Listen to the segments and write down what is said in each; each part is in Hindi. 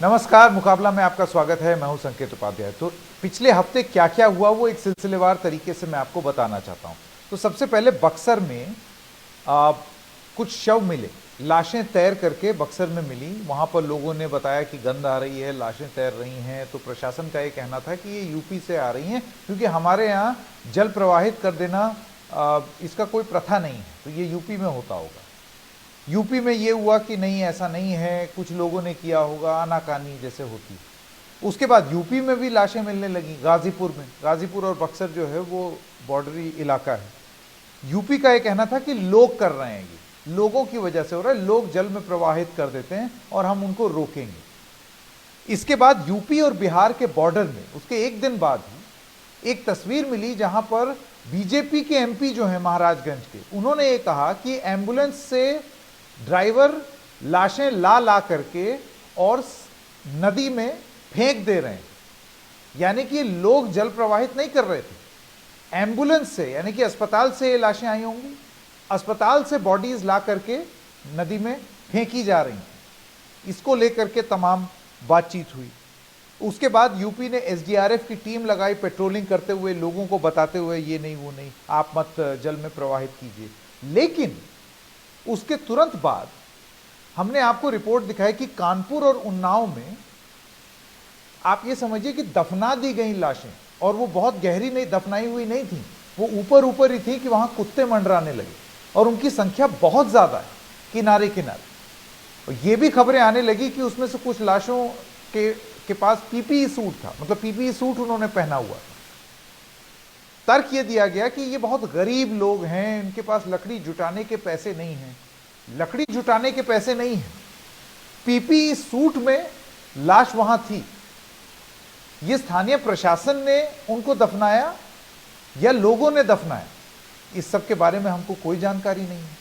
नमस्कार, मुकाबला में आपका स्वागत है। मैं हूं संकेत उपाध्याय। तो पिछले हफ्ते क्या क्या हुआ वो एक सिलसिलेवार तरीके से मैं आपको बताना चाहता हूं। तो सबसे पहले बक्सर में कुछ शव मिले, लाशें तैर करके बक्सर में मिली। वहां पर लोगों ने बताया कि गंध आ रही है, लाशें तैर रही हैं। तो प्रशासन का ये कहना था कि ये यूपी से आ रही हैं, क्योंकि हमारे यहाँ जल प्रवाहित कर देना इसका कोई प्रथा नहीं है, तो ये यूपी में होता होगा। यूपी में ये हुआ कि नहीं, ऐसा नहीं है, कुछ लोगों ने किया होगा, आनाकानी जैसे होती। उसके बाद यूपी में भी लाशें मिलने लगी, गाजीपुर में। गाजीपुर और बक्सर जो है वो बॉर्डरी इलाका है। यूपी का ये कहना था कि लोग कर रहे हैं, ये लोगों की वजह से हो रहा है, लोग जल में प्रवाहित कर देते हैं और हम उनको रोकेंगे। इसके बाद यूपी और बिहार के बॉर्डर में उसके एक दिन बाद ही एक तस्वीर मिली जहां पर बीजेपी के एमपी जो है महाराजगंज के, उन्होंने ये कहा कि एम्बुलेंस से ड्राइवर लाशें ला करके और नदी में फेंक दे रहे हैं। यानी कि लोग जल प्रवाहित नहीं कर रहे थे, एम्बुलेंस से, यानी कि अस्पताल से ये लाशें आई होंगी, अस्पताल से बॉडीज ला करके नदी में फेंकी जा रही हैं। इसको लेकर के तमाम बातचीत हुई। उसके बाद यूपी ने एसडीआरएफ की टीम लगाई, पेट्रोलिंग करते हुए, लोगों को बताते हुए ये नहीं वो नहीं, आप मत जल में प्रवाहित कीजिए। लेकिन उसके तुरंत बाद हमने आपको रिपोर्ट दिखाई कि कानपुर और उन्नाव में आप ये समझिए कि दफना दी गई लाशें, और वो बहुत गहरी नहीं दफनाई हुई नहीं थी, वो ऊपर ऊपर ही थी कि वहां कुत्ते मंडराने लगे, और उनकी संख्या बहुत ज्यादा है किनारे किनारे। और ये भी खबरें आने लगी कि उसमें से कुछ लाशों के पास पीपीई सूट था, मतलब पीपीई सूट उन्होंने पहना हुआ था। तर्क ये दिया गया कि ये बहुत गरीब लोग हैं, इनके पास लकड़ी जुटाने के पैसे नहीं हैं। लकड़ी जुटाने के पैसे नहीं हैं, पीपीई सूट में लाश वहां थी। ये स्थानीय प्रशासन ने उनको दफनाया या लोगों ने दफनाया, इस सब के बारे में हमको कोई जानकारी नहीं है।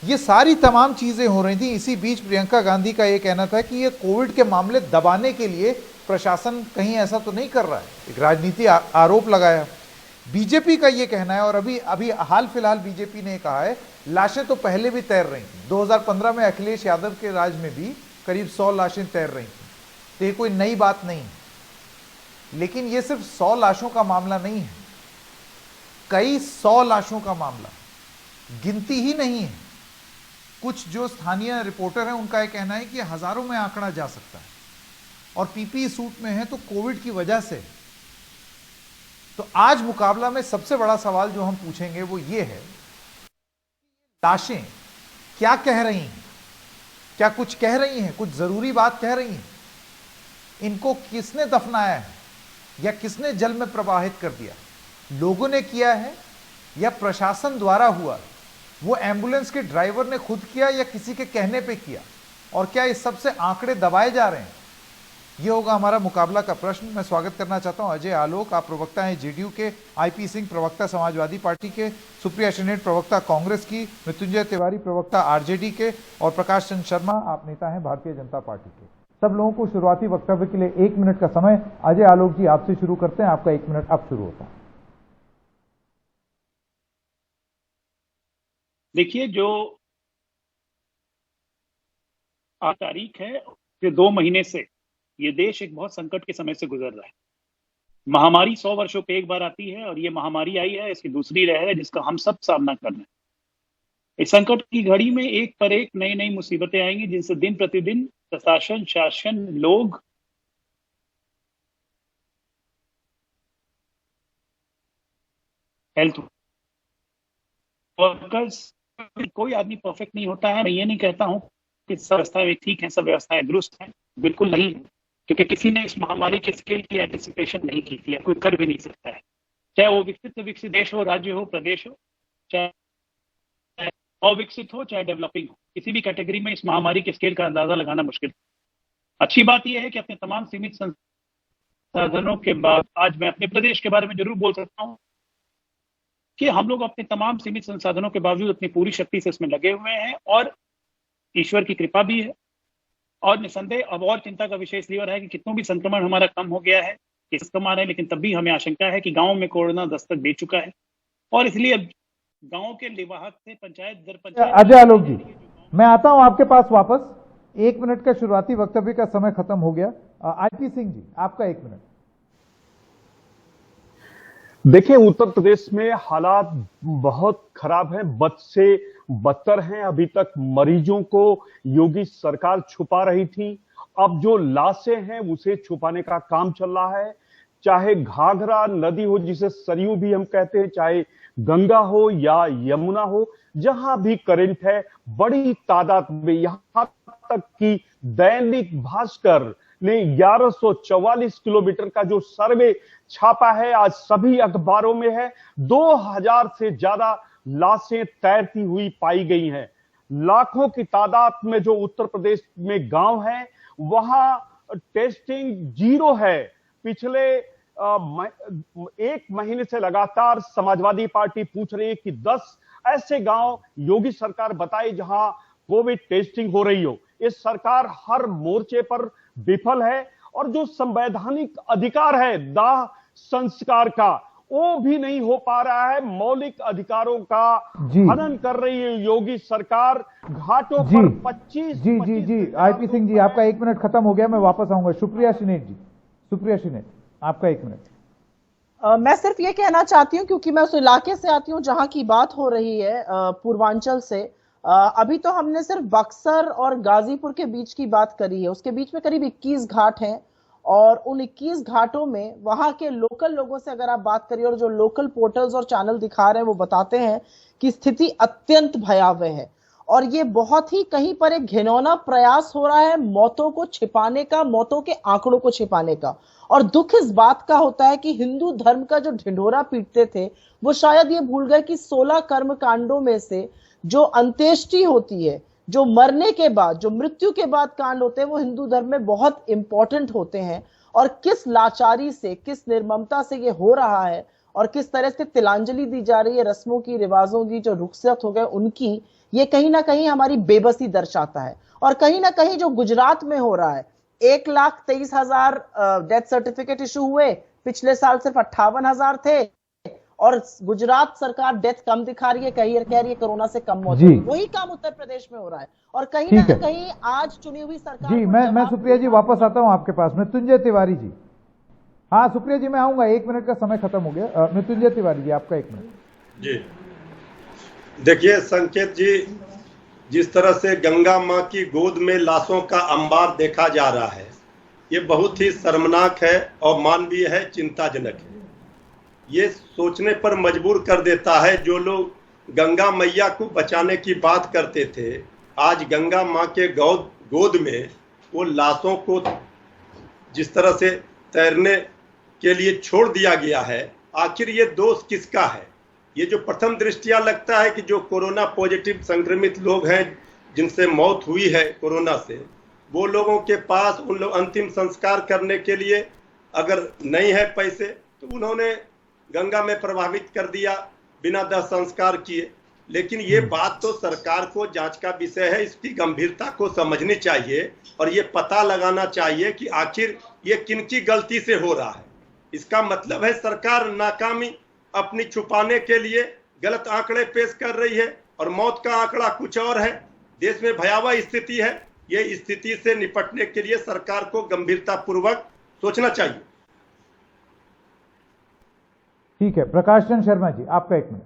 ये सारी तमाम चीजें हो रही थी। इसी बीच प्रियंका गांधी का यह कहना था कि ये कोविड के मामले दबाने के लिए प्रशासन कहीं ऐसा तो नहीं कर रहा है, एक राजनीति आरोप लगाया। बीजेपी का यह कहना है, और अभी हाल फिलहाल बीजेपी ने कहा है लाशें तो पहले भी तैर रही थी। 2015 में अखिलेश यादव के राज में भी करीब 100 लाशें तैर रही थी, तो ये कोई नई बात नहीं है। लेकिन ये सिर्फ 100 लाशों का मामला नहीं है, कई 100 लाशों का मामला, गिनती ही नहीं है। कुछ जो स्थानीय रिपोर्टर हैं उनका यह कहना है कि हजारों में आंकड़ा जा सकता है, और पीपीई सूट में है तो कोविड की वजह से। तो आज मुकाबला में सबसे बड़ा सवाल जो हम पूछेंगे वो ये है, लाशें क्या कह रही हैं, क्या कुछ कह रही हैं, कुछ जरूरी बात कह रही हैं? इनको किसने दफनाया है या किसने जल में प्रवाहित कर दिया? लोगों ने किया है या प्रशासन द्वारा हुआ? वो एम्बुलेंस के ड्राइवर ने खुद किया या किसी के कहने पे किया? और क्या इस सब से आंकड़े दबाए जा रहे हैं? ये होगा हमारा मुकाबला का प्रश्न। मैं स्वागत करना चाहता हूं अजय आलोक, आप प्रवक्ता हैं जेडीयू के, आईपी सिंह प्रवक्ता समाजवादी पार्टी के, सुप्रिया श्रीनेट प्रवक्ता कांग्रेस की, मृत्युंजय तिवारी प्रवक्ता आरजेडी के, और प्रकाश चंद्र शर्मा आप नेता हैं भारतीय जनता पार्टी के। सब लोगों को शुरुआती वक्तव्य के लिए 1 मिनट का समय। अजय आलोक जी, आपसे शुरू करते हैं, आपका 1 मिनट अब शुरू होता है। देखिए, जो आज तारीख है, कि 2 महीने से ये देश एक बहुत संकट के समय से गुजर रहा है। महामारी 100 वर्षों पे एक बार आती है, और ये महामारी आई है, इसकी दूसरी लहर है जिसका हम सब सामना कर रहे हैं। इस संकट की घड़ी में एक पर एक नई नई मुसीबतें आएंगी, जिनसे दिन प्रतिदिन प्रशासन, शासन, लोग, हेल्थ वर्कर्स, कोई आदमी परफेक्ट नहीं होता है। मैं ये नहीं कहता हूं कि सब व्यवस्थाएं ठीक हैं, सब व्यवस्थाएं दुरुस्त हैं, बिल्कुल नहीं, क्योंकि किसी ने इस महामारी के स्केल की एंटिसिपेशन नहीं की थी, कोई कर भी नहीं सकता है। चाहे वो विकसित से विकसित देश हो, राज्य हो, प्रदेश हो, चाहे अविकसित हो, चाहे डेवलपिंग हो, किसी भी कैटेगरी में इस महामारी के स्केल का अंदाजा लगाना मुश्किल है। अच्छी बात यह है कि अपने तमाम सीमित संसाधनों के बाद आज मैं अपने प्रदेश के बारे में जरूर बोल सकता हूं कि हम लोग अपने तमाम सीमित संसाधनों के बावजूद अपनी पूरी शक्ति से इसमें लगे हुए हैं, और ईश्वर की कृपा भी है। और निसंदेह अब और चिंता का विषय इसलिए हो रहा है कि कितनों भी संक्रमण हमारा कम हो गया है, केस कम आ रहे हैं, लेकिन तब भी हमें आशंका है कि गांव में कोरोना दस्तक दे चुका है, और इसलिए अब गांव के लिवाहक से पंचायत दर पंचायत। अजय आलोक जी, मैं आता हूं आपके पास वापस। 1 मिनट का शुरुआती वक्तव्य का समय खत्म हो गया। आईपी सिंह जी, आपका 1 मिनट। देखिए, उत्तर प्रदेश में हालात बहुत खराब हैं, बद से बदतर हैं। अभी तक मरीजों को योगी सरकार छुपा रही थी, अब जो लाशें हैं उसे छुपाने का काम चल रहा है। चाहे घाघरा नदी हो, जिसे सरयू भी हम कहते हैं, चाहे गंगा हो या यमुना हो, जहां भी करंट है बड़ी तादाद में। यहां तक कि दैनिक भास्कर ने 1144 किलोमीटर का जो सर्वे छापा है, आज सभी अखबारों में है। 2000 से ज्यादा लाशें तैरती हुई पाई गई हैं। लाखों की तादाद में जो उत्तर प्रदेश में गांव हैं, वहां टेस्टिंग जीरो है। पिछले 1 महीने से लगातार समाजवादी पार्टी पूछ रही है कि 10 ऐसे गांव योगी सरकार बताए जहां कोविड टेस्टिंग हो रही हो। ये सरकार हर मोर्चे पर विफल है और जो संवैधानिक अधिकार है दाह संस्कार का, वो भी नहीं हो पा रहा है। मौलिक अधिकारों का हनन कर रही है योगी सरकार। घाटों पर 25 जी आईपी सिंह जी, आपका 1 मिनट खत्म हो गया, मैं वापस आऊंगा। सुप्रिया शिनेट जी, सुप्रिया शिनेट, आपका 1 मिनट। मैं सिर्फ ये कहना चाहती हूँ, क्योंकि मैं उस इलाके से आती हूँ जहां की बात हो रही है, पूर्वांचल से। अभी तो हमने सिर्फ बक्सर और गाजीपुर के बीच की बात करी है। उसके बीच में करीब 21 घाट हैं और उन 21 घाटों में वहां के लोकल लोगों से अगर आप बात करिए, और जो लोकल पोर्टल्स और चैनल दिखा रहे हैं वो बताते हैं कि स्थिति अत्यंत भयावह है। और ये बहुत ही कहीं पर एक घिनौना प्रयास हो रहा है मौतों को छिपाने का, मौतों के आंकड़ों को छिपाने का। और दुख इस बात का होता है कि हिंदू धर्म का जो ढिंढोरा पीटते थे वो शायद ये भूल गए कि 16 कर्म कांडों में से जो अंत्येष्टि होती है, जो मरने के बाद, जो मृत्यु के बाद कांड होते हैं, वो हिंदू धर्म में बहुत इंपॉर्टेंट होते हैं। और किस लाचारी से, किस निर्ममता से ये हो रहा है और किस तरह से तिलांजलि दी जा रही है रस्मों की, रिवाजों की, जो रुखसत हो गए उनकी, ये कहीं ना कहीं हमारी बेबसी दर्शाता है। और कहीं ना कहीं जो गुजरात में हो रहा है, 1,23,000 डेथ सर्टिफिकेट इशू हुए, पिछले साल सिर्फ 58,000 थे। और गुजरात सरकार डेथ कम दिखा रही है, कह रही है कोरोना से कम मौत। वही काम उत्तर प्रदेश में हो रहा है। और कहीं ना कहीं आज चुनी हुई सरकार जी, मैं सुप्रिया जी वापस आता हूं आपके पास। मृत्युंजय तिवारी जी, हाँ सुप्रिया जी मैं आऊंगा, 1 मिनट का समय खत्म हो गया। मृत्युंजय तिवारी जी, आपका 1 मिनट। जी देखिए संकेत जी, जिस तरह से गंगा मां की गोद में लाशों का अंबार देखा जा रहा है, ये बहुत ही शर्मनाक है और मानवीय है, चिंताजनक है। ये सोचने पर मजबूर कर देता है, जो लोग गंगा मैया को बचाने की बात करते थे, आज गंगा मां के गोद में वो लाशों को जिस तरह से तैरने के लिए छोड़ दिया गया है, आखिर ये दोष किसका है? ये जो प्रथम दृष्टिया लगता है कि जो कोरोना पॉजिटिव संक्रमित लोग हैं जिनसे मौत हुई है कोरोना से, वो लोगों के पास उन लोग अंतिम संस्कार करने के लिए अगर नहीं है पैसे, तो उन्होंने गंगा में प्रभावित कर दिया बिना दाह संस्कार किए। लेकिन ये बात तो सरकार को जांच का विषय है, इसकी गंभीरता को समझनी चाहिए और ये पता लगाना चाहिए कि आखिर ये किनकी गलती से हो रहा है। इसका मतलब है सरकार नाकामी अपनी छुपाने के लिए गलत आंकड़े पेश कर रही है और मौत का आंकड़ा कुछ और है। देश में भयावह स्थिति है, ये स्थिति से निपटने के लिए सरकार को गंभीरता पूर्वक सोचना चाहिए। ठीक है, प्रकाश चंद शर्मा जी, आपका 1 मिनट।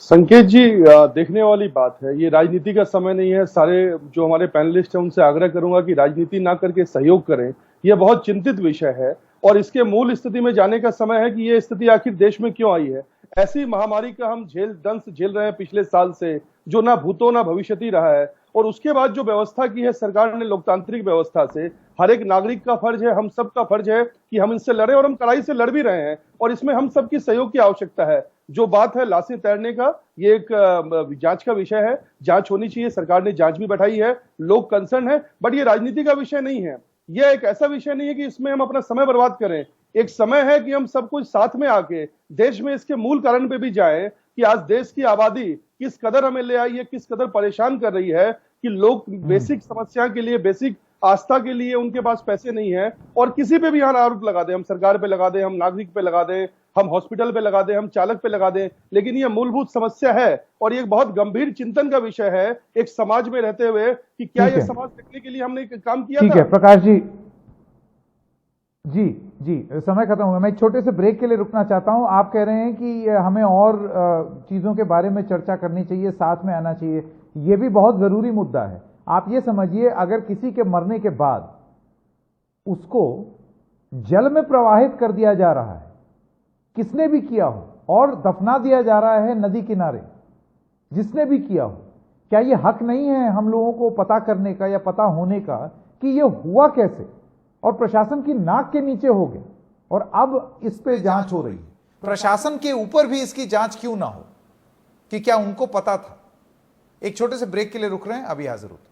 संकेत जी, देखने वाली बात है, ये राजनीति का समय नहीं है। सारे जो हमारे पैनलिस्ट हैं उनसे आग्रह करूंगा कि राजनीति ना करके सहयोग करें। यह बहुत चिंतित विषय है और इसके मूल स्थिति में जाने का समय है कि ये स्थिति आखिर देश में क्यों आई है। ऐसी महामारी का हम दंश झेल रहे हैं पिछले साल से, जो ना भूतो ना भविष्यति रहा है। और उसके बाद जो व्यवस्था की है सरकार ने, लोकतांत्रिक व्यवस्था से, हर एक नागरिक का फर्ज है, हम सब का फर्ज है कि हम इनसे लड़े और हम कड़ाई से लड़ भी रहे हैं। और इसमें हम सबकी सहयोग की आवश्यकता है। जो बात है लाशें तैरने का, ये एक जांच का विषय है, जांच होनी चाहिए। सरकार ने जांच भी बैठाई है, लोग कंसर्न है, बट ये राजनीति का विषय नहीं है। यह एक ऐसा विषय नहीं है कि इसमें हम अपना समय बर्बाद करें। एक समय है कि हम सब कुछ साथ में आके देश में इसके मूल कारण पे भी जाएं कि आज देश की आबादी किस कदर हमें ले आई है, किस कदर परेशान कर रही है कि लोग बेसिक समस्या के लिए, बेसिक आस्था के लिए उनके पास पैसे नहीं है और किसी पे भी यहाँ आरोप लगा दे, हम सरकार पे लगा दे, हम नागरिक पे लगा दे, हम हॉस्पिटल पे लगा दे, हम चालक पे लगा दे, लेकिन ये मूलभूत समस्या है और ये एक बहुत गंभीर चिंतन का विषय है एक समाज में रहते हुए कि क्या ये समाज देखने के लिए हमने काम किया ठीक था। है प्रकाश जी, जी समय खत्म हो गया। मैं एक छोटे से ब्रेक के लिए रुकना चाहता हूं। आप कह रहे हैं कि हमें और चीजों के बारे में चर्चा करनी चाहिए, साथ में आना चाहिए, ये भी बहुत जरूरी मुद्दा है। आप ये समझिए, अगर किसी के मरने के बाद उसको जल में प्रवाहित कर दिया जा रहा है, किसने भी किया हो, और दफना दिया जा रहा है नदी किनारे, जिसने भी किया हो, क्या ये हक नहीं है हम लोगों को पता करने का या पता होने का कि ये हुआ कैसे, और प्रशासन की नाक के नीचे हो गया और अब इस पे जांच हो रही है। प्रशासन के ऊपर भी इसकी जांच क्यों ना हो कि क्या उनको पता था। एक छोटे से ब्रेक के लिए रुक रहे हैं, अभी हाजिर होते हैं।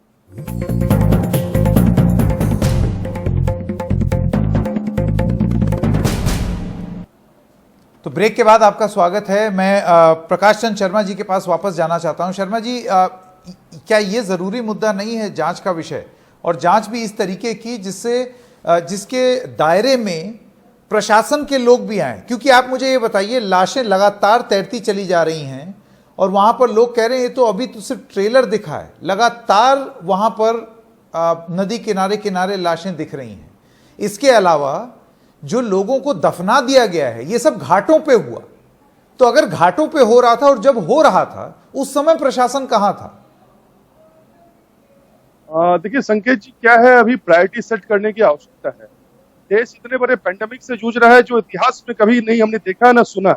तो ब्रेक के बाद आपका स्वागत है। मैं प्रकाश चंद शर्मा जी के पास वापस जाना चाहता हूं। शर्मा जी, क्या ये जरूरी मुद्दा नहीं है जांच का विषय, और जांच भी इस तरीके की जिसके दायरे में प्रशासन के लोग भी आए? क्योंकि आप मुझे ये बताइए, लाशें लगातार तैरती चली जा रही हैं और वहां पर लोग कह रहे हैं ये तो अभी तो सिर्फ ट्रेलर दिखा है, लगातार वहां पर नदी किनारे किनारे लाशें दिख रही हैं। इसके अलावा जो लोगों को दफना दिया गया है ये सब घाटों पे हुआ। तो अगर घाटों पे हो रहा था और जब हो रहा था उस समय प्रशासन कहां था? देखिए संकेत जी, क्या है, अभी प्रायोरिटी सेट करने की आवश्यकता है। देश इतने बड़े पेंडेमिक से जूझ रहा है जो इतिहास में कभी नहीं हमने देखा ना सुना।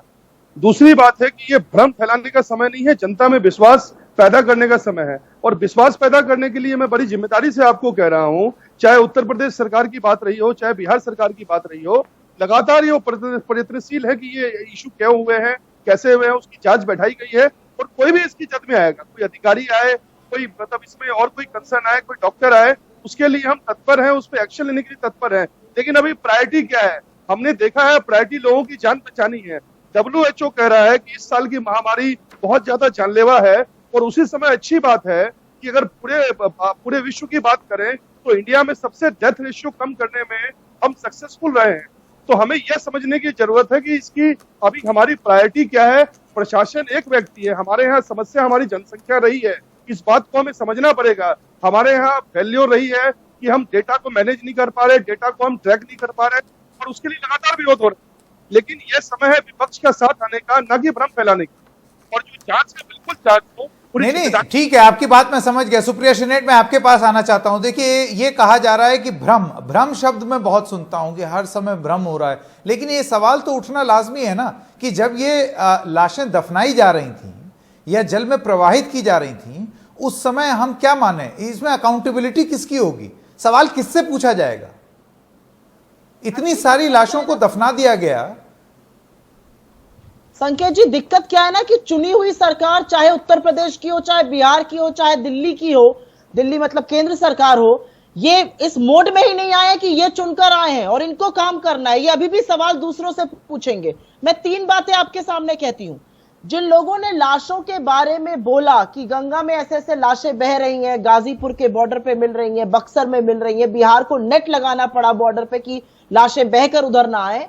दूसरी बात है कि ये भ्रम फैलाने का समय नहीं है, जनता में विश्वास पैदा करने का समय है। और विश्वास पैदा करने के लिए मैं बड़ी जिम्मेदारी से आपको कह रहा हूं, चाहे उत्तर प्रदेश सरकार की बात रही हो, चाहे बिहार सरकार की बात रही हो, लगातार ये प्रयत्नशील है कि ये इशू क्या हुए हैं, कैसे हुए हैं, उसकी जांच बैठाई गई है और कोई भी इसकी जद में आएगा, कोई अधिकारी आए, कोई मतलब इसमें और कोई कंसर्न आए, कोई डॉक्टर आए, उसके लिए हम तत्पर हैं, उस पर एक्शन लेने के लिए तत्पर हैं। लेकिन अभी प्रायोरिटी क्या है? हमने देखा है प्रायोरिटी लोगों की जान बचानी है। WHO कह रहा है कि इस साल की महामारी बहुत ज्यादा जानलेवा है और उसी समय अच्छी बात है कि अगर पूरे विश्व की बात करें तो इंडिया में सबसे डेथ रेशियो कम करने में हम सक्सेसफुल रहे हैं। तो हमें यह समझने की जरूरत है कि इसकी अभी हमारी प्रायोरिटी क्या है। प्रशासन एक व्यक्ति है, हमारे यहाँ समस्या हमारी जनसंख्या रही है, इस बात को हमें समझना पड़ेगा। हमारे यहाँ फेल्योर रही है कि हम डेटा को मैनेज नहीं कर पा रहे, डेटा को हम ट्रैक नहीं कर पा रहे और उसके लिए लगातार विरोध हो रहा है। लेकिन यह समय है विपक्ष का साथ आने का, न कि भ्रम फैलाने का। और जो जांच है बिल्कुल जांच हो। नहीं, ठीक है, आपकी बात मैं समझ गया। सुप्रिया श्रीनेट, मैं आपके पास आना चाहता हूं। देखिए, ये कहा जा रहा है कि भ्रम शब्द मैं बहुत सुनता हूं कि हर समय भ्रम हो रहा है, लेकिन ये सवाल तो उठना लाजमी है ना कि जब ये लाशें दफनाई जा रही थी या जल में प्रवाहित की जा रही थी, उस समय हम क्या माने? इसमें अकाउंटेबिलिटी किसकी होगी? सवाल किससे पूछा जाएगा? इतनी सारी लाशों को दफना दिया गया। संकेत जी, दिक्कत क्या है ना कि चुनी हुई सरकार, चाहे उत्तर प्रदेश की हो, चाहे बिहार की हो, चाहे दिल्ली की हो, दिल्ली मतलब केंद्र सरकार हो, ये इस मोड में ही नहीं आए कि ये चुनकर आए हैं और इनको काम करना है। ये अभी भी सवाल दूसरों से पूछेंगे। मैं 3 बातें आपके सामने कहती हूं। जिन लोगों ने लाशों के बारे में बोला कि गंगा में ऐसे ऐसे लाशें बह रही हैं, गाजीपुर के बॉर्डर पे मिल रही हैं, बक्सर में मिल रही हैं, बिहार को नेट लगाना पड़ा बॉर्डर पे कि लाशें बहकर उधर ना आए,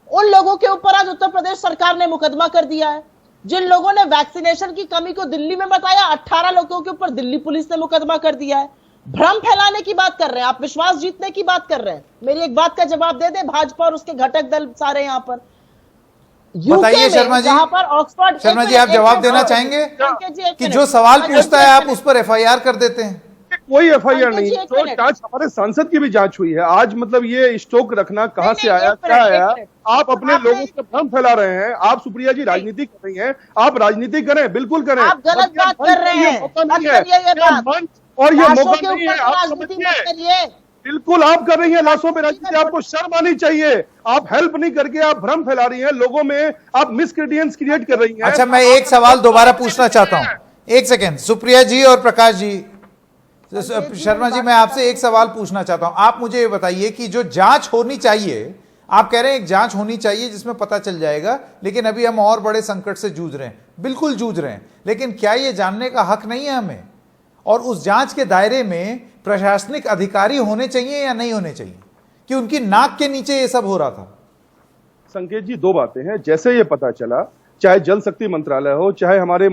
उन लोगों के ऊपर आज उत्तर प्रदेश सरकार ने मुकदमा कर दिया है। जिन लोगों ने वैक्सीनेशन की कमी को दिल्ली में बताया, 18 लोगों के ऊपर दिल्ली पुलिस ने मुकदमा कर दिया है। भ्रम फैलाने की बात कर रहे हैं आप, विश्वास जीतने की बात कर रहे हैं। मेरी एक बात का जवाब दे दे भाजपा और उसके घटक दल सारे यहां पर। बताइए शर्मा जी, जहां पर ऑक्सफोर्ड, शर्मा जी आप जवाब देना चाहेंगे कि जो सवाल पूछता है आप उस पर FIR कर देते हैं? कोई FIR नहीं, तो जांच हमारे सांसद की भी जांच हुई है। आज मतलब ये स्टॉक रखना कहां से आया, क्या आया? आप अपने लोगों से भ्रम फैला रहे हैं। आप सुप्रिया जी राजनीति कर रही हैं, आप राजनीति करें, बिल्कुल करें। आप गलत बात कर रहे हैं, और ये मौका नहीं है, आप समझिए। बिल्कुल आप कर रही हैं लाशों पे राजनीति, आपको शर्म आनी चाहिए। आप हेल्प नहीं करके आप भ्रम फैला रही हैं, लोगों में आप मिसक्रेडियंस क्रिएट कर रही हैं। अच्छा, मैं एक सवाल दोबारा पूछना चाहता हूं, एक सेकेंड। सुप्रिया जी और प्रकाश जी, शर्मा जी, मैं आपसे एक सवाल पूछना चाहता हूं। आप मुझे ये बताइए कि जो जांच होनी चाहिए, आप कह रहे हैं एक जांच होनी चाहिए जिसमें पता चल जाएगा, लेकिन अभी हम और बड़े संकट से जूझ रहे हैं। बिल्कुल जूझ रहे हैं, लेकिन क्या ये जानने का हक नहीं है हमें? और उस जांच के दायरे में प्रशासनिक अधिकारी होने चाहिए या नहीं होने चाहिए, कि उनकी नाक के नीचे ये सब हो रहा था? संकेत जी, दो बातें हैं। जैसे ये पता चला, चाहे जल शक्ति मंत्रालय हो, चाहे हमारे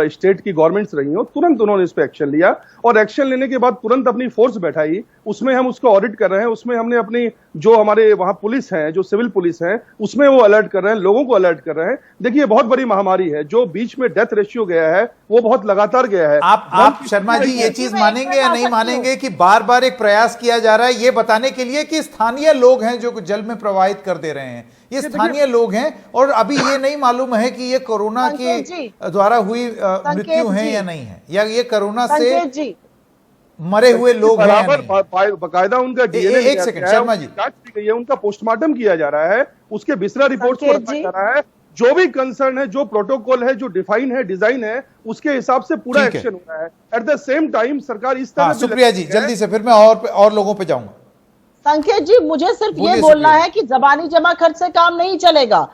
स्टेट की गवर्नमेंट्स रही हो, तुरंत उन्होंने इस पे एक्शन लिया और एक्शन लेने के बाद तुरंत अपनी फोर्स बैठाई। उसमें हम उसको ऑडिट कर रहे हैं, उसमें हमने अपनी जो हमारे वहां पुलिस है, जो सिविल पुलिस है, उसमें वो अलर्ट कर रहे हैं, लोगों को अलर्ट कर रहे हैं। देखिए, बहुत बड़ी महामारी है, जो बीच में डेथ रेशियो गया है वो बहुत लगातार गया है। आप शर्मा जी ये चीज मानेंगे या नहीं मानेंगे कि बार बार एक प्रयास किया जा रहा है ये बताने के लिए कि स्थानीय लोग हैं जो जल में प्रवाहित कर दे रहे हैं, ये स्थानीय लोग हैं, और अभी ये नहीं मालूम है कि ये कोरोना के द्वारा हुई मृत्यु है या नहीं है, या ये कोरोना से मरे हुए लोग हैं या नहीं। बकायदा उनका डीएनए एक सेकंड शर्मा जी, ये उनका पोस्टमार्टम किया जा रहा है, उसके बिस्रा रिपोर्ट को रखा जा रहा है। जो भी कंसर्न है, जो प्रोटोकॉल है, जो डिफाइन है, डिजाइन है, उसके हिसाब से पूरा एक्शन हो रहा है। एट द सेम टाइम सरकार इस तरह सुप्रिया जी जल्दी से, फिर मैं और लोगों पे जाऊंगा। संकेत जी, मुझे सिर्फ ये बोलना है कि जबानी जमा खर्च से काम नहीं चलेगा।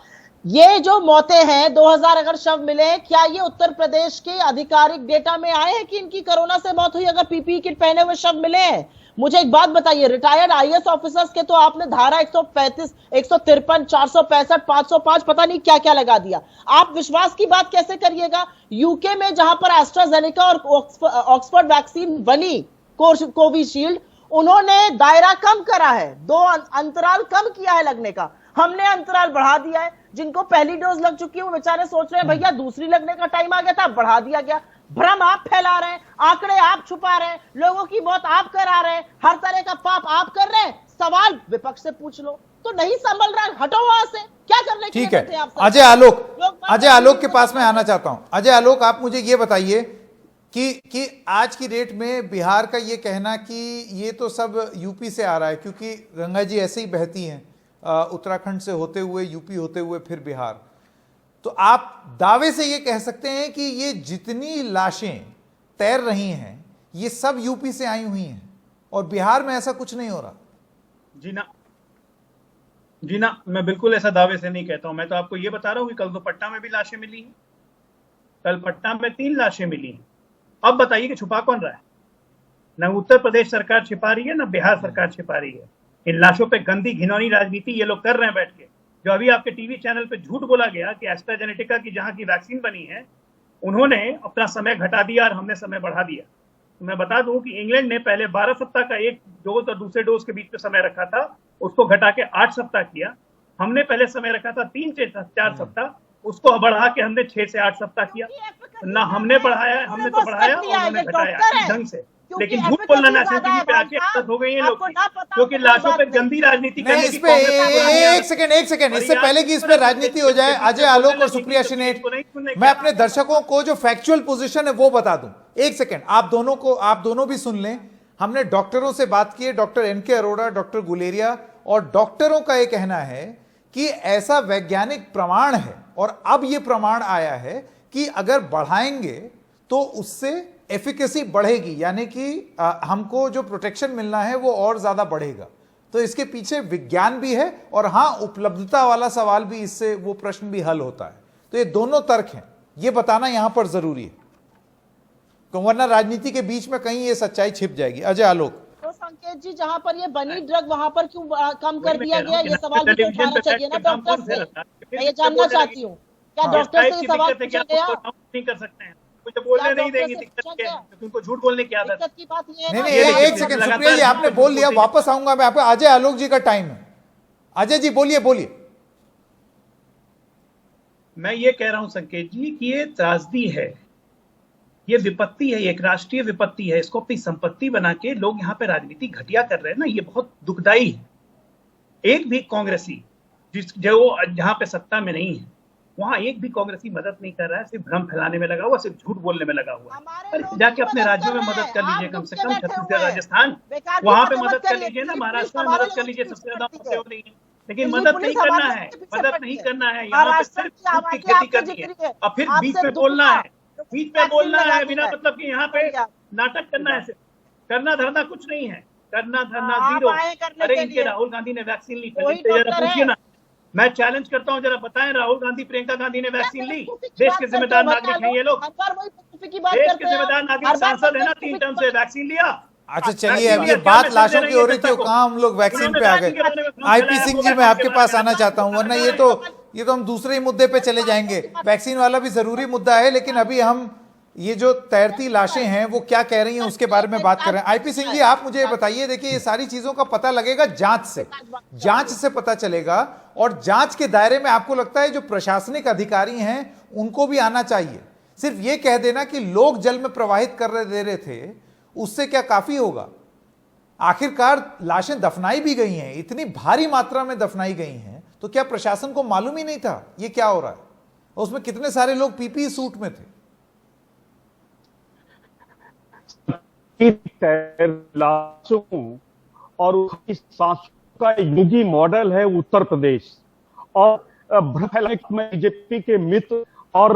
ये जो मौतें हैं, 2000 अगर शव मिले, क्या ये उत्तर प्रदेश के आधिकारिक डेटा में आए हैं कि इनकी कोरोना से मौत हुई अगर पीपीई किट पहने हुए शव मिले हैं? मुझे एक बात बताइए, रिटायर्ड आईएएस ऑफिसर्स के तो आपने धारा 135, 153, 465, 505 पता नहीं क्या क्या लगा दिया। आप विश्वास की बात कैसे करिएगा? यूके में जहां पर एस्ट्राजेनेका और ऑक्सफोर्ड वैक्सीन बनी, कोविशील्ड, उन्होंने दायरा कम करा है, 2 अंतराल कम किया है लगने का। हमने अंतराल बढ़ा दिया है। जिनको पहली डोज लग चुकी है वो बेचारे सोच रहे हैं भैया दूसरी लगने का टाइम आ गया था, बढ़ा दिया गया। भ्रम आप फैला रहे हैं, आंकड़े आप छुपा रहे हैं, लोगों की मौत आप करा रहे हैं, हर तरह का पाप आप कर रहे हैं। सवाल विपक्ष से पूछ लो। तो नहीं संभल रहा, हटो वहां से। क्या करने के लिए बैठे हैं आप? अजय आलोक के पास मैं आना चाहता हूं। अजय आलोक, आप मुझे ये बताइए कि आज की डेट में बिहार का ये कहना कि ये तो सब यूपी से आ रहा है, क्योंकि गंगा जी ऐसे ही बहती हैं, उत्तराखंड से होते हुए, यूपी होते हुए फिर बिहार। तो आप दावे से ये कह सकते हैं कि ये जितनी लाशें तैर रही हैं ये सब यूपी से आई हुई हैं और बिहार में ऐसा कुछ नहीं हो रहा? जी ना, मैं बिल्कुल ऐसा दावे से नहीं कहता हूं। मैं तो आपको ये बता रहा हूं कि कल तो पटना में भी लाशें मिली हैं, कल पटना में 3 लाशें मिली हैं। अब बताइए कि छुपा कौन रहा है? न उत्तर प्रदेश सरकार छिपा रही है, न बिहार सरकार छिपा रही है। इन लाशों पे गंदी घिनौनी राजनीति ये लोग कर रहे हैं बैठ के। जो अभी आपके टीवी चैनल पे झूठ बोला गया कि एस्ट्राजेनेटिका की जहां की वैक्सीन बनी है, उन्होंने अपना समय घटा दिया और हमने समय बढ़ा दिया। तो मैं बता दूं कि इंग्लैंड ने पहले 12 सप्ताह का एक डोज और दूसरे डोज के बीच में समय रखा था, उसको घटा के 8 सप्ताह किया। हमने पहले समय रखा था 3 से 4 सप्ताह, उसको बढ़ा के हमने 6 से 8 सप्ताह किया। ना हमने बढ़ाया, हमने तो बढ़ाया और उन्होंने घटाया ढंग से। लेकिन झूठ बोलना नेशनल टीवी पे आके आदत हो गई है लोग, क्योंकि लाशों पे गंदी राजनीति करने की। एक सेकंड, इससे पहले कि इस पे राजनीति हो जाए, अजय आलोक और सुप्रिया शिनेट, मैं अपने दर्शकों को जो फैक्चुअल पोजीशन है वो बता दूं। एक सेकंड, आप दोनों भी सुन लें। हमने डॉक्टरों से बात की है, doctor NK Arora, doctor Guleria, और डॉक्टरों का ये कहना है कि ऐसा वैज्ञानिक प्रमाण है और अब ये प्रमाण आया है कि अगर बढ़ाएंगे तो उससे एफिकेसी बढ़ेगी, यानी कि हमको जो प्रोटेक्शन मिलना है वो और ज्यादा बढ़ेगा। तो इसके पीछे विज्ञान भी है और हाँ, उपलब्धता वाला सवाल भी, इससे वो प्रश्न भी हल होता है। तो ये दोनों तर्क हैं, ये बताना यहां पर जरूरी है, वरना राजनीति के बीच में कहीं ये सच्चाई छिप जाएगी। अजय आलोक। तो संकेत जी, जहां पर ये बनी ड्रग वहां पर क्यों कम कर दिया गया, ये सवाल भी तो उठाना चाहिए ना डॉक्टर से। मैं ये जानना चाहती हूँ, क्या डॉक्टर से सवाल पूछा गया? नहीं कर सकते हैं, कुछ बोलने नहीं देंगे, दिक्कत क्या है? उनको झूठ बोलने की आदत। दिक्कत की बात ये है। नहीं, एक सेकंड सुप्रिया जी, आपने बोल लिया, वापस आऊंगा मैं आपको। अजय आलोक जी का टाइम है। अजय जी बोलिए। मैं ये कह रहा हूं संकेत जी कि ये त्रासदी है, ये विपत्ति है, एक राष्ट्रीय विपत्ति है। इसको अपनी संपत्ति बना के लोग यहाँ पे राजनीति घटिया कर रहे हैं ना, ये बहुत दुखदाई है। एक भी कांग्रेसी जो जहां पे सत्ता में नहीं है, वहां एक भी कांग्रेसी मदद नहीं कर रहा है, सिर्फ भ्रम फैलाने में लगा हुआ, सिर्फ झूठ बोलने में लगा हुआ। अरे जाके अपने राज्यों में मदद कर लीजिए, कम से कम छत्तीसगढ़, राजस्थान, वहां पे मदद कर लीजिए ना, महाराष्ट्र में मदद कर लीजिए, सबसे ज्यादा मदद हो रही है। लेकिन मदद नहीं करना है, मदद नहीं करना है, यहाँ पे सिर्फ झूठ की खेती करनी है और फिर बीच में बोलना है, बीच में बोलना है बिना मतलब कि यहाँ पे नाटक करना है। करना धरना कुछ नहीं है, करना धरना जीरो। अरे इनके राहुल गांधी ने वैक्सीन ली, जरा पूछिए ना, मैं चैलेंज करता हूं, जरा बताएं राहुल गांधी, प्रियंका गांधी ने वैक्सीन ली? देश के जिम्मेदार नागरिक हैं ये लोग। की बात देश करते के हैं जिम्मेदार आप। नागरिक हर बार सांसद है ना, 3 टॉपिक टर्म पर- से वैक्सीन लिया। अच्छा चलिए, अब ये बात लाशों की हो रही थी, कहाँ हम लोग वैक्सीन पे आ गए। आईपी सिंह जी, मैं आपके पास आना चाहता हूं, वरना ये तो हम दूसरे ही मुद्दे पे चले जाएंगे। वैक्सीन वाला भी जरूरी मुद्दा है, लेकिन अभी हम ये जो तैरती लाशें हैं वो क्या कह रही हैं उसके बारे में बात कर रहे हैं। आईपी सिंह जी, आप मुझे बताइए, देखिए ये सारी चीजों का पता लगेगा जांच से पता चलेगा, और जांच के दायरे में आपको लगता है जो प्रशासनिक अधिकारी हैं उनको भी आना चाहिए। सिर्फ ये कह देना कि लोग जल में प्रवाहित कर दे रहे थे, उससे क्या काफी होगा? आखिरकार लाशें दफनाई भी गई हैं, इतनी भारी मात्रा में दफनाई गई हैं, तो क्या प्रशासन को मालूम ही नहीं था ये क्या हो रहा है? और उसमें कितने सारे लोग पीपीई सूट में थे। लाशों और उसकी सांसों का युगी मॉडल है उत्तर प्रदेश। और बीजेपी के मित्र और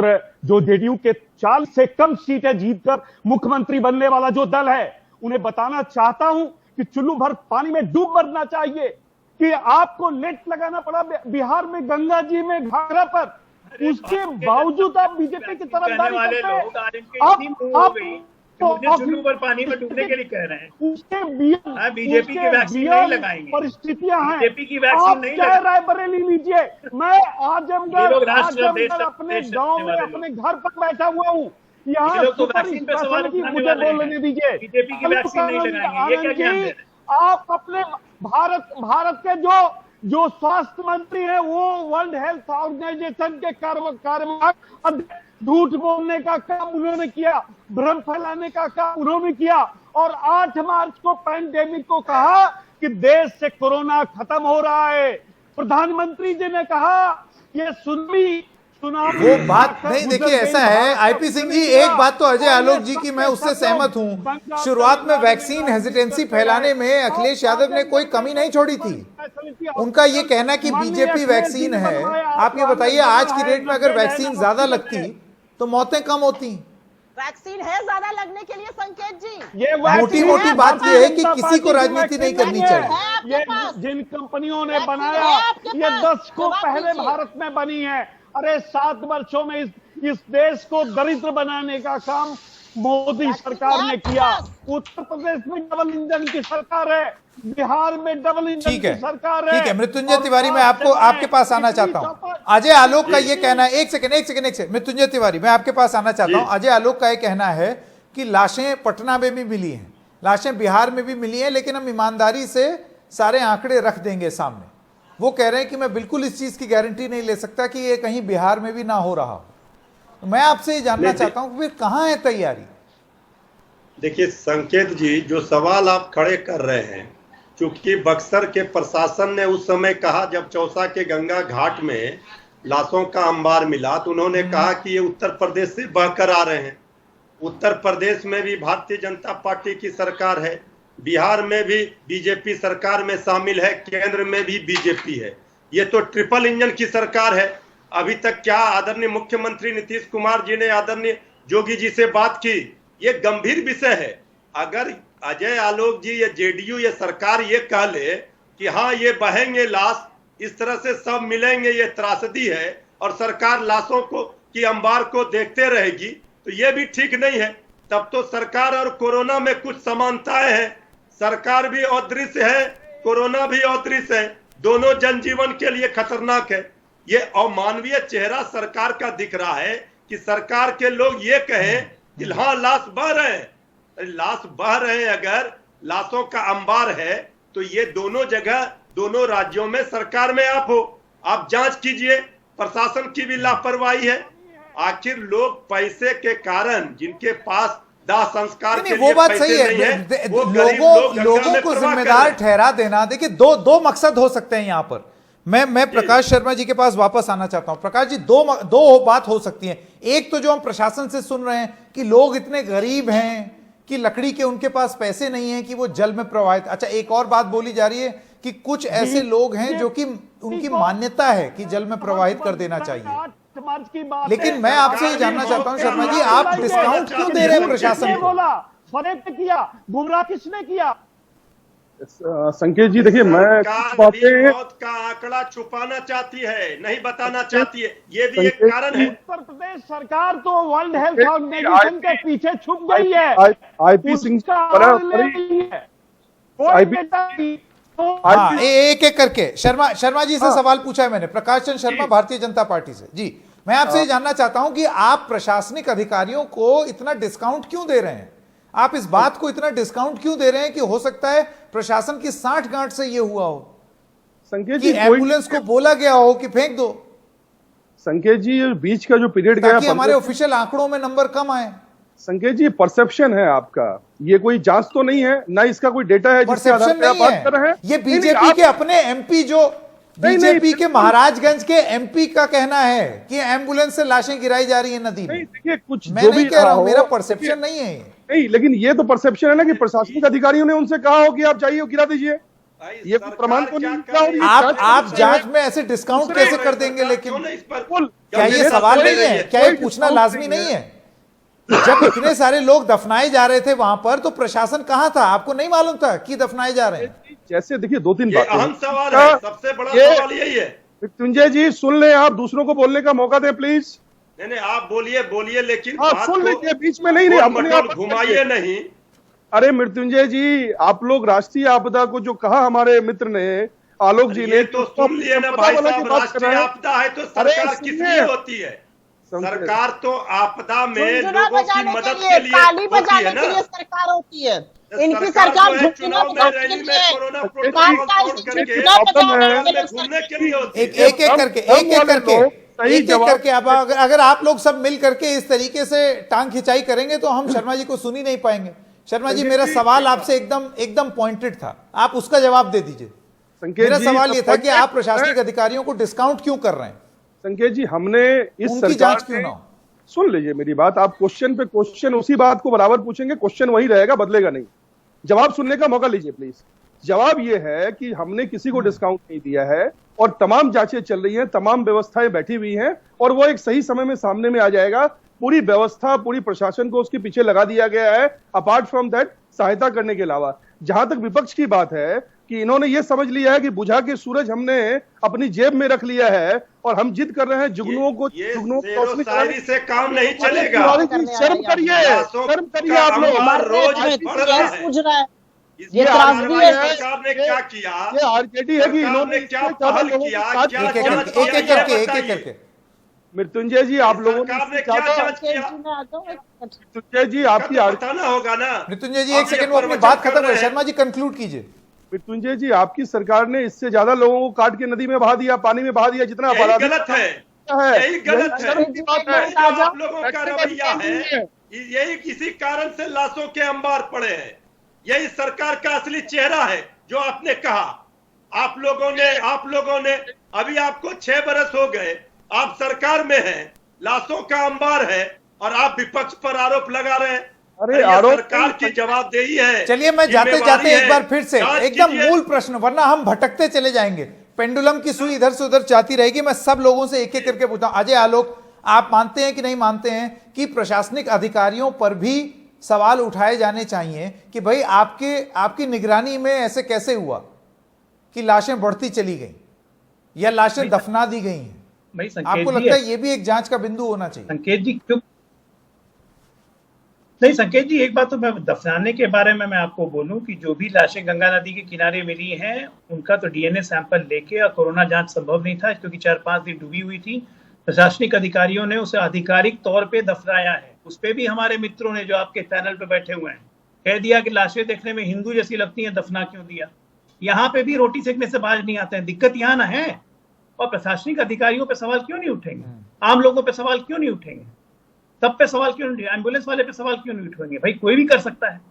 जो जेडीयू के 40 से कम सीटें जीतकर मुख्यमंत्री बनने वाला जो दल है, उन्हें बताना चाहता हूं कि चुल्लू भर पानी में डूब मरना चाहिए कि आपको नेट लगाना पड़ा बिहार में गंगा जी में घाघरा पर, उसके बावजूद आप बीजेपी की तरफदारी करते हैं। आप मुझे चुल्लू पर पानी में डूबने के लिए कह रहे हैं। उसके बीजेपी की वैक्सीन नहीं लगाएंगे, परिस्थितियां हैं। बीजेपी की वैक्सीन नहीं चाहे रायबरेली लीजिए, मैं आजमगढ़ अपने गांव में अपने घर पर बैठा हुआ हूँ। यहाँ तो वैक्सीन पे सवाल मुझे बोलने दीजिए। बीजेपी की वैक्सीन नहीं लगाएंगे, ये क्या ज्ञान दे रहे हैं? आप अपने भारत के जो स्वास्थ्य मंत्री है वो वर्ल्ड हेल्थ ऑर्गेनाइजेशन के कार्यवाहक अध्यक्ष, झूठ बोलने का काम उन्होंने किया, भ्रम फैलाने का काम उन्होंने किया, और 8 मार्च को पैंडेमिक को कहा कि देश से कोरोना खत्म हो रहा है। प्रधानमंत्री जी ने कहा ये सुनामी वो बात नहीं। देखिए ऐसा है आईपी सिंह जी, एक बात तो अजय आलोक जी की मैं उससे सहमत हूं, शुरुआत में वैक्सीन हेजिटेंसी फैलाने में अखिलेश यादव ने कोई कमी नहीं छोड़ी थी। उनका ये कहना कि बीजेपी वैक्सीन है, आप ये बताइए आज की डेट में अगर वैक्सीन ज्यादा लगती तो मौतें कम होती। वैक्सीन है ज्यादा लगने के लिए संकेत जी। ये मोटी मोटी बात यह है कि किसी को राजनीति नहीं करनी चाहिए। ये जिन कंपनियों ने बनाया ये 10 को पहले भारत में बनी है। अरे 7 वर्षों में इस देश को दरिद्र बनाने का काम मोदी सरकार ने किया। उत्तर प्रदेश में डबल इंजन की सरकार है, बिहार में डबल इंजन की सरकार है। ठीक है मृत्युंजय तिवारी, मैं आपके पास आना चाहता हूं। अजय आलोक का ये कहना है, एक सेकंड मृत्युंजय तिवारी, मैं आपके पास आना चाहता हूं। अजय आलोक का ये कहना है कि लाशें पटना में भी मिली हैं, लाशें बिहार में भी मिली हैं, लेकिन हम ईमानदारी से सारे आंकड़े रख देंगे सामने। वो कह रहे हैं कि मैं बिल्कुल इस चीज की गारंटी नहीं ले सकता कि ये कहीं बिहार में भी ना हो रहा हो। तो मैं आपसे ये जानना चाहता हूं कि फिर कहां है तैयारी? देखिए संकेत जी, जो सवाल आप खड़े कर रहे हैं, चूंकि बक्सर के प्रशासन ने उस समय कहा जब चौसा के गंगा घाट में लाशों का अंबार मिला, तो उन्होंने कहा कि ये उत्तर प्रदेश से बहकर आ रहे हैं। उत्तर प्रदेश में भी भारतीय जनता पार्टी की सरकार है, बिहार में भी बीजेपी सरकार में शामिल है, केंद्र में भी बीजेपी है। ये तो ट्रिपल इंजन की सरकार है। अभी तक क्या आदरणीय मुख्यमंत्री नीतीश कुमार जी ने आदरणीय योगी जी से बात की? ये गंभीर विषय है। अगर अजय आलोक जी या जेडीयू या सरकार ये कह ले कि हाँ ये बहेंगे लाश, इस तरह से सब मिलेंगे, ये त्रासदी है, और सरकार लाशों को की अंबार को देखते रहेगी, तो ये भी ठीक नहीं है। तब तो सरकार और कोरोना में कुछ समानताएं हैं। सरकार भी अदृश्य है, कोरोना भी अदृश्य है, दोनों जनजीवन के लिए खतरनाक है। ये अमानवीय चेहरा सरकार का दिख रहा है कि सरकार के लोग ये कहें कि हाँ लाश बह रहे हैं। लाश बह रहे हैं, अगर लाशों का अंबार है तो ये दोनों जगह, दोनों राज्यों में सरकार में आप हो, आप जांच कीजिए। प्रशासन की भी लापरवाही है। आखिर लोग पैसे के कारण, जिनके पास दाह संस्कार के वो लिए बात पैसे सही है, नहीं है, वो लोगों को जिम्मेदार ठहरा देना। देखिए दो मकसद हो सकते हैं यहां पर। मैं प्रकाश शर्मा जी के पास वापस आना चाहता हूं। प्रकाश जी, दो बात हो सकती है। एक तो जो हम प्रशासन से सुन रहे हैं कि लोग इतने गरीब हैं कि लकड़ी के उनके पास पैसे नहीं है कि वो जल में प्रवाहित। अच्छा, एक और बात बोली जा रही है कि कुछ ऐसे लोग हैं जो कि उनकी मान्यता है कि जल में प्रवाहित कर देना चाहिए। लेकिन मैं आपसे ये जानना चाहता हूं शर्मा जी, आप डिस्काउंट क्यों दे रहे हैं प्रशासन को? बोला, फरेब किया, गुमराह किसने किया? संकेत जी देखिए, मैं सरकार भी मौत का आंकड़ा छुपाना चाहती है, नहीं बताना चाहती है, ये भी एक कारण है। उत्तर प्रदेश सरकार तो वर्ल्ड हेल्थ ऑर्गेनाइजेशन के पीछे छुप गई है, आईपी सिंह हाँ, एक एक करके शर्मा जी से सवाल पूछा है मैंने, प्रकाश चंद शर्मा, भारतीय जनता पार्टी से। जी, मैं आपसे ये जानना चाहता हूं कि आप प्रशासनिक अधिकारियों को इतना डिस्काउंट क्यों दे रहे हैं? आप इस बात को इतना डिस्काउंट क्यों दे रहे हैं कि हो सकता है प्रशासन की सांठगांठ से ये हुआ हो संकेत कि जी, एम्बुलेंस को बोला गया हो कि फेंक दो, संकेत जी ये बीच का जो पीरियड गया, ताकि हमारे ऑफिशियल आंकड़ों में नंबर कम आए। संकेत जी परसेप्शन है आपका, ये कोई जांच तो नहीं है ना, इसका कोई डेटा है जिसके आधार परसेप्शन पर आप नहीं बात कर रहे है, हैं। ये नहीं, बीजेपी आप- के अपने एमपी, जो बीजेपी के महाराजगंज के एमपी का कहना है कि एम्बुलेंस से लाशें गिराई जा रही है नदी नहीं में। देखिए, कुछ मैं जो नहीं भी कह रहा हूं, मेरा हो, परसेप्शन नहीं है ये। नहीं, लेकिन ये तो परसेप्शन है ना कि प्रशासनिक अधिकारियों ने उनसे कहा हो कि आप चाहिए गिरा दीजिए, ये कोई प्रमाण तो नहीं निकला हो। आप जांच में ऐसे डिस्काउंट कैसे कर देंगे? लेकिन बिल्कुल, क्या ये सवाल नहीं है? क्या ये पूछना लाजमी नहीं है? जब इतने सारे लोग दफनाए जा रहे थे वहां पर, तो प्रशासन कहां था? आपको नहीं मालूम था कि दफनाए जा रहे हैं? जैसे देखिए, दो तीन ये बातें अहम सवाल है, सबसे बड़ा सवाल यही है। मृत्युंजय जी सुन ले, आप दूसरों को बोलने का मौका दें प्लीज। नहीं, आप बोलिए, लेकिन आप बात सुन को लीजिए, बीच में नहीं अपने आप घुमाइए नहीं। अरे मृत्युंजय जी, आप लोग राष्ट्रीय आपदा को जो कहा हमारे मित्र ने, आलोक जी ने, ये तो सुन लिए ना भाई साहब, राष्ट्रीय आपदा है तो सरकार किस लिए होती है? सरकार तो आपदा में झुनझुना लोगों की बजाने के मदद लिए, के लिए ताली होती है बजाने के ना। लिए सरकार होती है। इनकी सरकार सरकार जो है झुनझुना चुनाव में बजाने के रैली में लिए, कोरोना कांटा प्रोटोकॉल तोड़ ऐसे करके झुनझुना बजाने के लिए घूमने के लिए होती है। एक एक करके अब अगर आप लोग सब मिल करके इस तरीके से टांग खिंचाई करेंगे तो हम शर्मा जी को सुन ही नहीं पाएंगे। शर्मा जी, मेरा सवाल आपसे एकदम पॉइंटेड था, आप उसका जवाब दे दीजिए। मेरा सवाल ये था कि आप प्रशासनिक अधिकारियों को डिस्काउंट क्यों कर रहे हैं? संकेत जी, हमने इस उनकी जांच क्यों ना हो? सुन लीजिए मेरी बात, आप क्वेश्चन पे क्वेश्चन उसी बात को बराबर पूछेंगे, क्वेश्चन वही रहेगा, बदलेगा नहीं। जवाब सुनने का मौका लीजिए प्लीज। जवाब ये है कि हमने किसी को डिस्काउंट नहीं दिया है और तमाम जांचें चल रही हैं, तमाम व्यवस्थाएं बैठी हुई हैं और वो एक सही समय में सामने में आ जाएगा। पूरी व्यवस्था, पूरी प्रशासन को उसके पीछे लगा दिया गया है, अपार्ट फ्रॉम दैट सहायता करने के अलावा। जहां तक विपक्ष की बात है कि इन्होंने ये समझ लिया है कि बुझा के सूरज हमने अपनी जेब में रख लिया है और हम जिद कर रहे हैं जुगनुओं को शायरी से काम नहीं चलेगा। शर्म करिए, शर्म करिए आप लोग। रोज बढ़ रहा है। पूछ रहा है, ये त्रासदी है। सरकार ने क्या किया? ये आरजेडी है कि इन्होंने क्या पहल किया? एक एक करके मृत्युंजय जी, आप लोगों सरकार ने क्या जांच किया? मृत्युंजय जी, आपकी बताना होगा ना। मृत्युंजय जी, एक सेकंड, वो अपनी बात खत्म करें। शर्मा जी कंक्लूड कीजिए। मृत्युंजय जी, आपकी सरकार ने इससे ज्यादा लोगों को काट के नदी में बहा दिया, पानी में बहा दिया, जितना यही गलत है, यही गलत है। आप लोगों का रवैया है, यही किसी कारण से लाशों के अंबार पड़े हैं। यही सरकार का असली चेहरा है जो आपने कहा। आप लोगों ने अभी आपको 6 बरस हो गए, आप सरकार में हैं, लाशों का अंबार है और आप विपक्ष पर आरोप लगा रहे हैं। अरे आरोप सरकार की जवाबदेही है। चलिए, मैं जाते जाते एक बार फिर से एकदम मूल प्रश्न, वरना हम भटकते चले जाएंगे, पेंडुलम की सुई इधर से उधर जाती रहेगी। मैं सब लोगों से एक एक करके पूछता हूं। अजय आलोक, आप मानते हैं कि नहीं मानते हैं कि प्रशासनिक अधिकारियों पर भी सवाल उठाए जाने चाहिए कि भाई आपकी निगरानी में ऐसे कैसे हुआ कि लाशें बढ़ती चली गई या लाशें दफना दी गई हैं? आपको लगता है ये भी एक जांच का बिंदु होना चाहिए? संकेत जी क्यों नहीं? संकेत जी, एक बात तो मैं दफनाने के बारे में मैं आपको बोलूं कि जो भी लाशें गंगा नदी के किनारे मिली हैं उनका तो डीएनए सैंपल लेके और कोरोना जांच संभव नहीं था, क्योंकि 4-5 दिन डूबी हुई थी। प्रशासनिक अधिकारियों ने उसे आधिकारिक तौर पे दफनाया है। उस पे भी हमारे मित्रों ने, जो आपके पैनल पे बैठे हुए हैं, कह दिया कि लाशें देखने में हिंदू जैसी लगती हैं, दफना क्यों दिया? यहाँ पे भी रोटी सेकने से बाज नहीं आते हैं। दिक्कत यहाँ ना है। और प्रशासनिक अधिकारियों पे सवाल क्यों नहीं उठेंगे? आम लोगों पे सवाल क्यों नहीं उठेंगे? सब पे सवाल क्यों नहीं? एम्बुलेंस वाले पे सवाल क्यों नहीं उठेंगे? भाई कोई भी कर सकता है।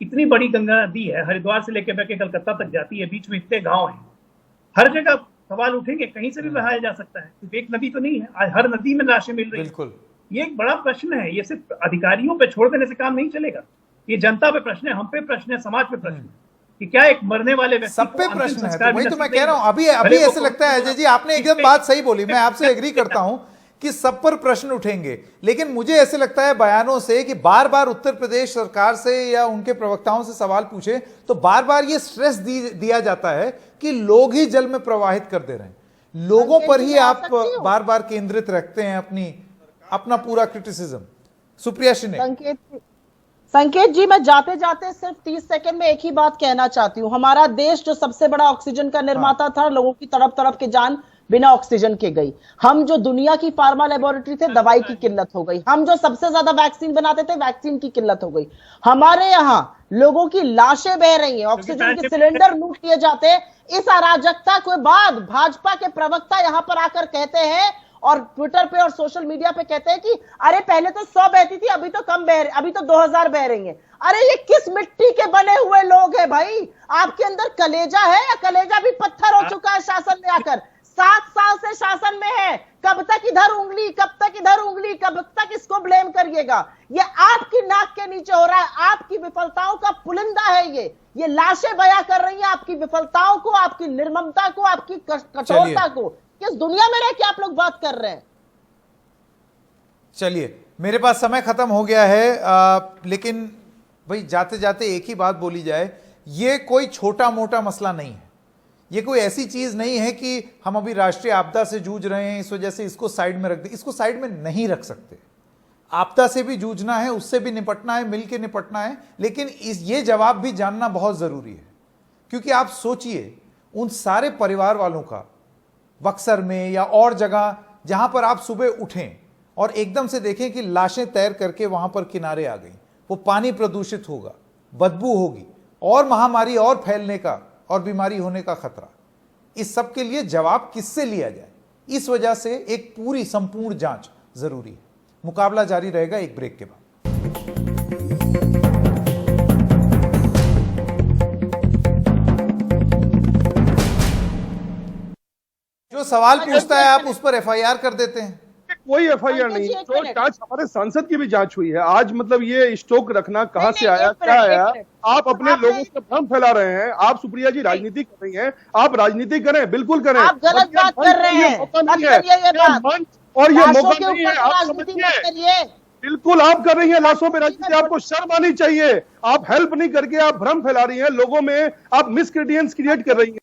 इतनी बड़ी गंगा नदी है, हरिद्वार से लेकर बैके कलकत्ता तक जाती है, बीच में इतने गांव हैं, हर जगह सवाल उठेंगे, कहीं से भी बहाया जा सकता है। सिर्फ एक नदी तो नहीं है, आज हर नदी में लाशें मिल रही है। ये एक बड़ा प्रश्न है। ये सिर्फ अधिकारियों पे छोड़ देने से काम नहीं चलेगा। ये जनता पे प्रश्न है, हम पे प्रश्न है, समाज पे प्रश्न है कि क्या एक मरने वाले व्यक्ति सब पे प्रश्न है। तो वही तो मैं कह रहा हूं। अभी ऐसे लगता है अजय जी, आपने एकदम बात सही बोली, मैं आपसे एग्री करता हूं कि सब पर प्रश्न उठेंगे, लेकिन मुझे ऐसे लगता है बयानों से कि बार बार उत्तर प्रदेश सरकार से या उनके प्रवक्ताओं से सवाल पूछे तो बार बार ये स्ट्रेस दिया जाता है कि लोग ही जल में प्रवाहित कर दे रहे हैं, लोगों पर ही आप बार बार केंद्रित रखते हैं अपना पूरा क्रिटिसिज्म। सुप्रिया श्रीनेक। संकेत जी, मैं जाते जाते सिर्फ 30 सेकंड में एक ही बात कहना चाहती हूँ। हमारा देश जो सबसे बड़ा ऑक्सीजन का निर्माता था, लोगों की तड़प तड़प के जान बिना ऑक्सीजन के गई। हम जो दुनिया की फार्मा लेबोरेटरी थे, दवाई की किल्लत हो गई। हम जो सबसे ज्यादा वैक्सीन बनाते थे, वैक्सीन की किल्लत हो गई। हमारे यहाँ लोगों की लाशें बह रही हैं, ऑक्सीजन के सिलेंडर लूट लिए जाते हैं। इस अराजकता के बाद भाजपा के प्रवक्ता यहाँ पर आकर कहते हैं और ट्विटर पे और सोशल मीडिया पे कहते हैं कि अरे पहले तो 100 बहती थी, अभी तो कम बह रही, अभी तो 2000 बह रही हैं। अरे ये किस मिट्टी के बने हुए लोग हैं भाई? आपके अंदर कलेजा है या कलेजा भी पत्थर हो चुका है शासन में आकर? 7 साल से शासन में है, कब तक इधर उंगली, कब तक इधर उंगली, कब तक इसको ब्लेम करिएगा? ये आपकी नाक के नीचे हो रहा है, आपकी विफलताओं का पुलिंदा है। ये लाशें बयां कर रही हैं आपकी विफलताओं को, आपकी निर्ममता को, आपकी कठोरता को। किस दुनिया में रह के आप लोग बात कर रहे हैं? चलिए, मेरे पास समय खत्म हो गया है, लेकिन भाई जाते जाते एक ही बात बोली जाए, ये कोई छोटा मोटा मसला नहीं है। ये कोई ऐसी चीज नहीं है कि हम अभी राष्ट्रीय आपदा से जूझ रहे हैं इस वजह से इसको साइड में रख दे। इसको साइड में नहीं रख सकते। आपदा से भी जूझना है, उससे भी निपटना है, मिलकर निपटना है, लेकिन ये जवाब भी जानना बहुत जरूरी है। क्योंकि आप सोचिए उन सारे परिवार वालों का, बक्सर में या और जगह जहां पर आप सुबह उठें और एकदम से देखें कि लाशें तैर करके वहां पर किनारे आ गई, वो पानी प्रदूषित होगा, बदबू होगी और महामारी और फैलने का और बीमारी होने का खतरा। इस सब के लिए जवाब किससे लिया जाए, इस वजह से एक पूरी संपूर्ण जांच जरूरी है। मुकाबला जारी रहेगा एक ब्रेक के बाद। जो सवाल पूछता है आप उस पर एफआईआर कर देते हैं। कोई एफआईआर नहीं, तो जांच हमारे सांसद की भी जांच हुई है। आज मतलब ये स्टोक रखना कहां से आया, क्या आया? आप अपने लोगों से भ्रम फैला रहे हैं। आप सुप्रिया जी राजनीति कर रही हैं, आप राजनीति करें, बिल्कुल करें, आप गलत बात कर रहे हैं। और ये मौका नहीं है, आप समझिए। बिल्कुल आप कर रही हैं लाशों पे राजनीति, आपको शर्म आनी चाहिए। आप हेल्प नहीं करके आप भ्रम फैला रही हैं, लोगों में आप मिसक्रेडियंस क्रिएट कर रही हैं।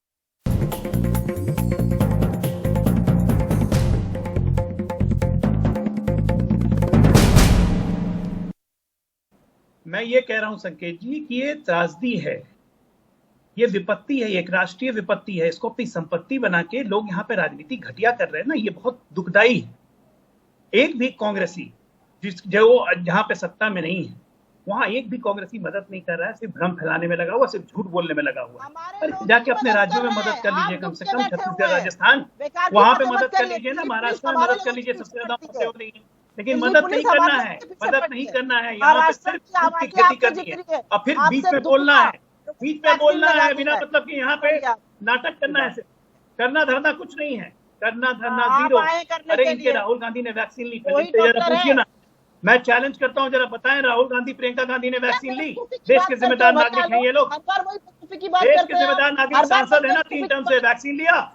मैं ये कह रहा हूं संकेत जी कि ये त्रासदी है, ये विपत्ति है, एक राष्ट्रीय विपत्ति है। इसको अपनी संपत्ति बना के लोग यहाँ पे राजनीति घटिया कर रहे हैं ना, ये बहुत दुखदाई है। एक भी कांग्रेसी जो जहां पे सत्ता में नहीं है, वहां एक भी कांग्रेसी मदद नहीं कर रहा है, सिर्फ भ्रम फैलाने में लगा हुआ, सिर्फ झूठ बोलने में लगा हुआ है। जाके अपने राज्यों में मदद कर लीजिए, कम से कम छत्तीसगढ़, राजस्थान, वहां पे मदद कर लीजिए ना, महाराष्ट्र में मदद कर लीजिए, सबसे ज्यादा सहयोग नहीं है। लेकिन मदद नहीं करना है, मदद नहीं करना है। यहाँ पे सिर्फ झूठ की खेती करनी है और फिर बीच पे बोलना है, बीच पे बोलना है बिना मतलब कि यहाँ पे नाटक करना है। करना धरना कुछ नहीं है, करना धरना जीरो। अरे इनके राहुल गांधी ने वैक्सीन ली, जरा पूछिए ना, मैं चैलेंज करता हूँ, जरा बताएं राहुल गांधी, प्रियंका गांधी ने वैक्सीन ली? देश के जिम्मेदार नागरिक हैं ये लोग, देश के जिम्मेदार नागरिक, सांसद है ना, 3 टर्म से वैक्सीन लिया?